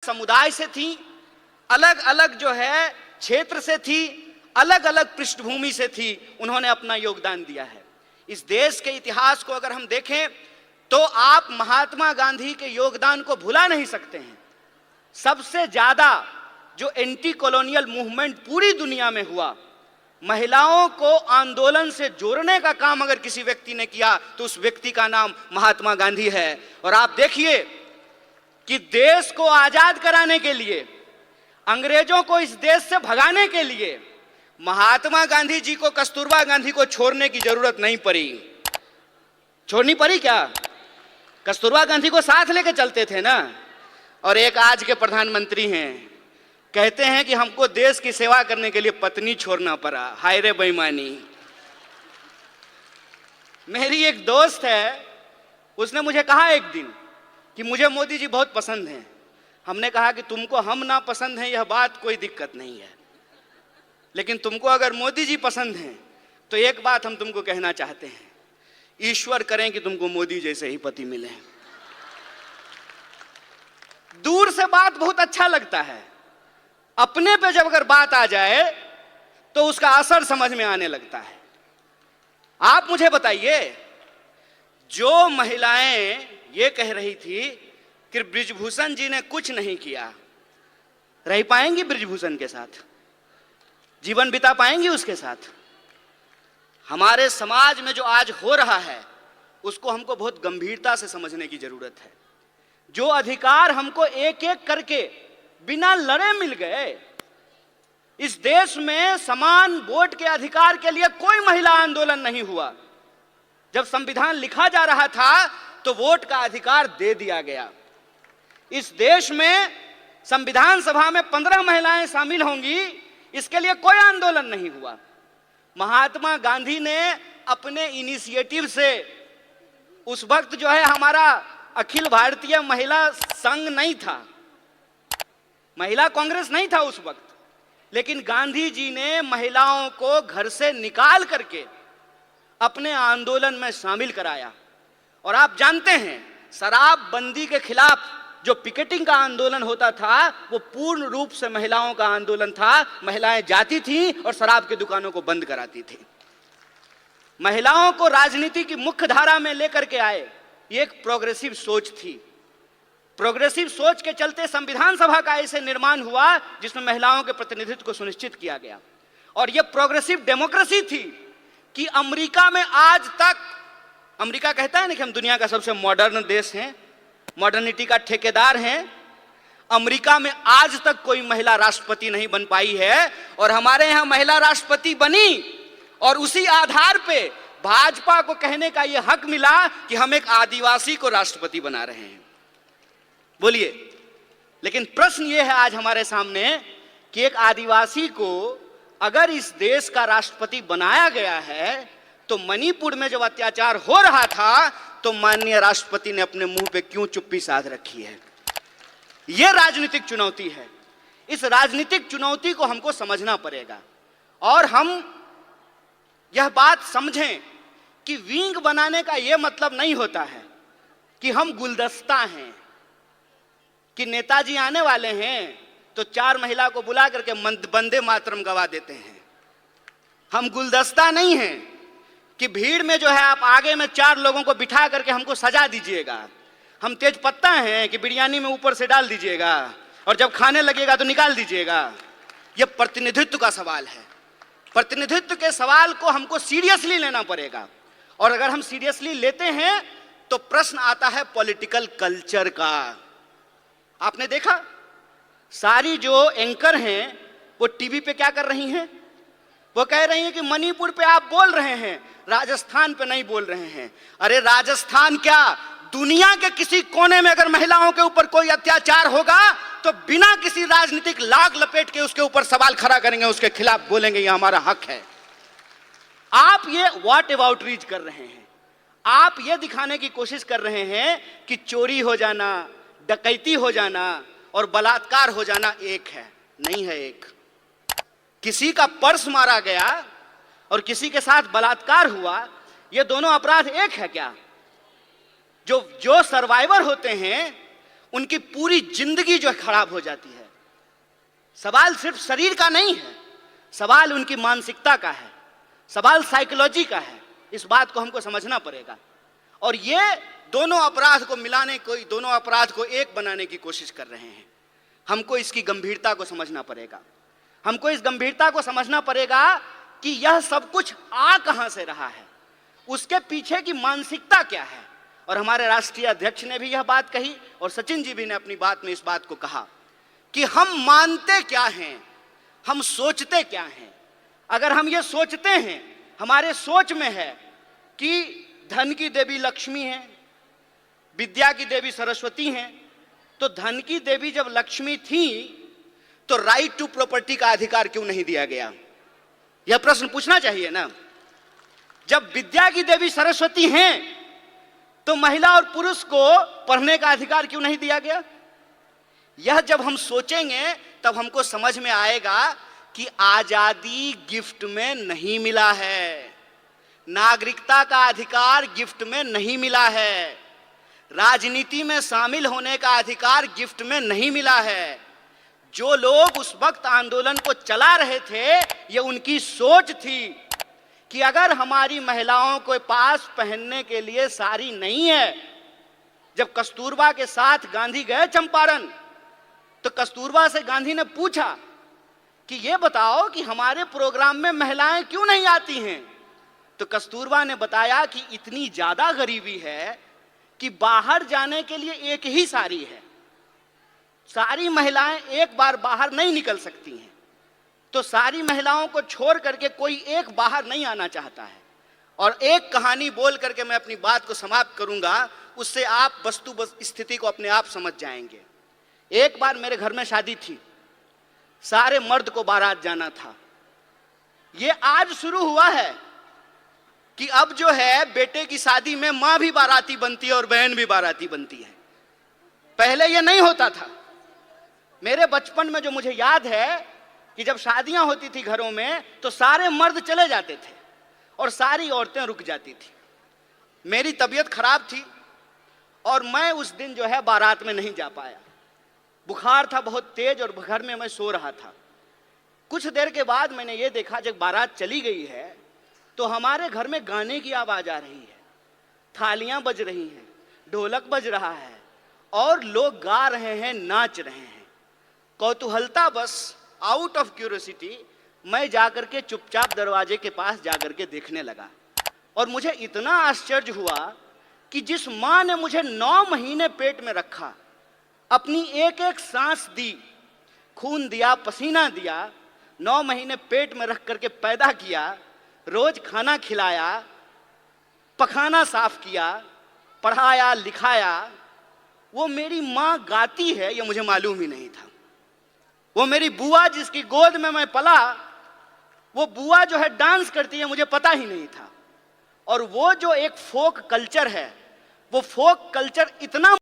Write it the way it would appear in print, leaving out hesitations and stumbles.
समुदाय से थी, अलग अलग जो है क्षेत्र से थी, अलग अलग पृष्ठभूमि से थी, उन्होंने अपना योगदान दिया है। इस देश के इतिहास को अगर हम देखें तो आप महात्मा गांधी के योगदान को भुला नहीं सकते हैं। सबसे ज्यादा जो एंटी कॉलोनियल मूवमेंट पूरी दुनिया में हुआ, महिलाओं को आंदोलन से जोड़ने का काम अगर किसी व्यक्ति ने किया तो उस व्यक्ति का नाम महात्मा गांधी है। और आप देखिए कि देश को आजाद कराने के लिए, अंग्रेजों को इस देश से भगाने के लिए महात्मा गांधी जी को कस्तूरबा गांधी को छोड़ने की जरूरत नहीं पड़ी। छोड़नी पड़ी क्या? कस्तूरबा गांधी को साथ लेके चलते थे ना। और एक आज के प्रधानमंत्री हैं, कहते हैं कि हमको देश की सेवा करने के लिए पत्नी छोड़ना पड़ा। हाय रे बेईमानी। मेरी एक दोस्त है, उसने मुझे कहा एक दिन कि मुझे मोदी जी बहुत पसंद हैं। हमने कहा कि तुमको हम ना पसंद हैं यह बात कोई दिक्कत नहीं है, लेकिन तुमको अगर मोदी जी पसंद हैं तो एक बात हम तुमको कहना चाहते हैं, ईश्वर करें कि तुमको मोदी जैसे ही पति मिले। दूर से बात बहुत अच्छा लगता है, अपने पे जब अगर बात आ जाए तो उसका असर समझ में आने लगता है। आप मुझे बताइए, जो महिलाएं ये कह रही थी कि बृजभूषण जी ने कुछ नहीं किया, रह पाएंगी बृजभूषण के साथ? जीवन बिता पाएंगी उसके साथ? हमारे समाज में जो आज हो रहा है उसको हमको बहुत गंभीरता से समझने की जरूरत है। जो अधिकार हमको एक एक करके बिना लड़े मिल गए, इस देश में समान वोट के अधिकार के लिए कोई महिला आंदोलन नहीं हुआ। जब संविधान लिखा जा रहा था तो वोट का अधिकार दे दिया गया। इस देश में संविधान सभा में 15 महिलाएं शामिल होंगी, इसके लिए कोई आंदोलन नहीं हुआ। महात्मा गांधी ने अपने इनिशिएटिव से, उस वक्त जो है हमारा अखिल भारतीय महिला संघ नहीं था, महिला कांग्रेस नहीं था उस वक्त, लेकिन गांधी जी ने महिलाओं को घर से निकाल करके अपने आंदोलन में शामिल कराया। और आप जानते हैं, शराबबंदी के खिलाफ जो पिकेटिंग का आंदोलन होता था वो पूर्ण रूप से महिलाओं का आंदोलन था। महिलाएं जाती थीं और शराब की दुकानों को बंद कराती थी। महिलाओं को राजनीति की मुख्य धारा में लेकर के आए, ये एक प्रोग्रेसिव सोच थी। प्रोग्रेसिव सोच के चलते संविधान सभा का ऐसे निर्माण हुआ जिसमें महिलाओं के प्रतिनिधित्व को सुनिश्चित किया गया। और यह प्रोग्रेसिव डेमोक्रेसी थी कि अमेरिका में आज तक, अमेरिका कहता है ना कि हम दुनिया का सबसे मॉडर्न देश हैं, मॉडर्निटी का ठेकेदार हैं, अमेरिका में आज तक कोई महिला राष्ट्रपति नहीं बन पाई है। और हमारे यहाँ महिला राष्ट्रपति बनी और उसी आधार पे भाजपा को कहने का यह हक मिला कि हम एक आदिवासी को राष्ट्रपति बना रहे हैं। बोलिए, लेकिन प्रश्न यह है आज हमारे सामने कि एक आदिवासी को अगर इस देश का राष्ट्रपति बनाया गया है तो मणिपुर में जब अत्याचार हो रहा था तो माननीय राष्ट्रपति ने अपने मुंह पे क्यों चुप्पी साध रखी है? यह राजनीतिक चुनौती है। इस राजनीतिक चुनौती को हमको समझना पड़ेगा और हम यह बात समझें कि विंग बनाने का यह मतलब नहीं होता है कि हम गुलदस्ता हैं, कि नेताजी आने वाले हैं तो 4 महिला को बुला करके वंदे मातरम गवा देते हैं। हम गुलदस्ता नहीं हैं कि भीड़ में जो है आप आगे में 4 लोगों को बिठा करके हमको सजा दीजिएगा। हम तेज पत्ता हैं कि बिरयानी में ऊपर से डाल दीजिएगा और जब खाने लगेगा तो निकाल दीजिएगा। यह प्रतिनिधित्व का सवाल है। प्रतिनिधित्व के सवाल को हमको सीरियसली लेना पड़ेगा। और अगर हम सीरियसली लेते हैं तो प्रश्न आता है पॉलिटिकल कल्चर का। आपने देखा, सारी जो एंकर हैं वो टीवी पे क्या कर रही हैं? वो कह रही हैं कि मणिपुर पे आप बोल रहे हैं, राजस्थान पे नहीं बोल रहे हैं। अरे राजस्थान क्या, दुनिया के किसी कोने में अगर महिलाओं के ऊपर कोई अत्याचार होगा तो बिना किसी राजनीतिक लाग लपेट के उसके ऊपर सवाल खड़ा करेंगे, उसके खिलाफ बोलेंगे, ये हमारा हक है। आप ये व्हाट अबाउट रीच कर रहे हैं। आप ये दिखाने की कोशिश कर रहे हैं कि चोरी हो जाना, डकैती हो जाना और बलात्कार हो जाना एक है। नहीं है एक। किसी का पर्स मारा गया और किसी के साथ बलात्कार हुआ, ये दोनों अपराध एक है क्या? जो सर्वाइवर होते हैं उनकी पूरी जिंदगी जो है खराब हो जाती है। सवाल सिर्फ शरीर का नहीं है, सवाल उनकी मानसिकता का है, सवाल साइकोलॉजी का है। इस बात को हमको समझना पड़ेगा। और ये दोनों अपराध को मिलाने को, दोनों अपराध को एक बनाने की कोशिश कर रहे हैं। हमको इसकी गंभीरता को समझना पड़ेगा। हमको इस गंभीरता को समझना पड़ेगा कि यह सब कुछ आ कहां से रहा है, उसके पीछे की मानसिकता क्या है। और हमारे राष्ट्रीय अध्यक्ष ने भी यह बात कही और सचिन जी भी ने अपनी बात में इस बात को कहा कि हम मानते क्या हैं, हम सोचते क्या हैं। अगर हम ये सोचते हैं, हमारे सोच में है कि धन की देवी लक्ष्मी है, विद्या की देवी सरस्वती हैं, तो धन की देवी जब लक्ष्मी थी तो राइट टू प्रॉपर्टी का अधिकार क्यों नहीं दिया गया? यह प्रश्न पूछना चाहिए ना। जब विद्या की देवी सरस्वती हैं तो महिला और पुरुष को पढ़ने का अधिकार क्यों नहीं दिया गया? यह जब हम सोचेंगे तब हमको समझ में आएगा कि आजादी गिफ्ट में नहीं मिला है, नागरिकता का अधिकार गिफ्ट में नहीं मिला है, राजनीति में शामिल होने का अधिकार गिफ्ट में नहीं मिला है। जो लोग उस वक्त आंदोलन को चला रहे थे, ये उनकी सोच थी कि अगर हमारी महिलाओं के पास पहनने के लिए साड़ी नहीं है। जब कस्तूरबा के साथ गांधी गए चंपारण, तो कस्तूरबा से गांधी ने पूछा कि ये बताओ कि हमारे प्रोग्राम में महिलाएं क्यों नहीं आती हैं? तो कस्तूरबा ने बताया कि इतनी ज्यादा गरीबी है कि बाहर जाने के लिए एक ही साड़ी है, सारी महिलाएं एक बार बाहर नहीं निकल सकती हैं। तो सारी महिलाओं को छोड़ करके कोई एक बाहर नहीं आना चाहता है। और एक कहानी बोल करके मैं अपनी बात को समाप्त करूंगा, उससे आप वस्तु स्थिति को अपने आप समझ जाएंगे। एक बार मेरे घर में शादी थी, सारे मर्द को बारात जाना था। ये आज शुरू हुआ है कि अब जो है बेटे की शादी में मां भी बाराती बनती है और बहन भी बाराती बनती है। पहले ये नहीं होता था। मेरे बचपन में जो मुझे याद है कि जब शादियां होती थी घरों में तो सारे मर्द चले जाते थे और सारी औरतें रुक जाती थी। मेरी तबीयत खराब थी और मैं उस दिन जो है बारात में नहीं जा पाया। बुखार था बहुत तेज और घर में मैं सो रहा था। कुछ देर के बाद मैंने ये देखा, जब बारात चली गई है तो हमारे घर में गाने की आवाज आ रही है, थालियां बज रही हैं, ढोलक बज रहा है और लोग गा रहे हैं, नाच रहे हैं। कौतूहलता बस, आउट ऑफ क्यूरियोसिटी, मैं जाकर के चुपचाप दरवाजे के पास जाकर के देखने लगा। और मुझे इतना आश्चर्य हुआ कि जिस मां ने मुझे 9 महीने पेट में रखा, अपनी एक एक सांस दी, खून दिया, पसीना दिया, 9 महीने पेट में रख करके पैदा किया, रोज खाना खिलाया, पखाना साफ किया, पढ़ाया लिखाया, वो मेरी मां गाती है ये मुझे मालूम ही नहीं था। वो मेरी बुआ जिसकी गोद में मैं पला, वो बुआ जो है डांस करती है मुझे पता ही नहीं था। और वो जो एक फोक कल्चर है, वो फोक कल्चर इतना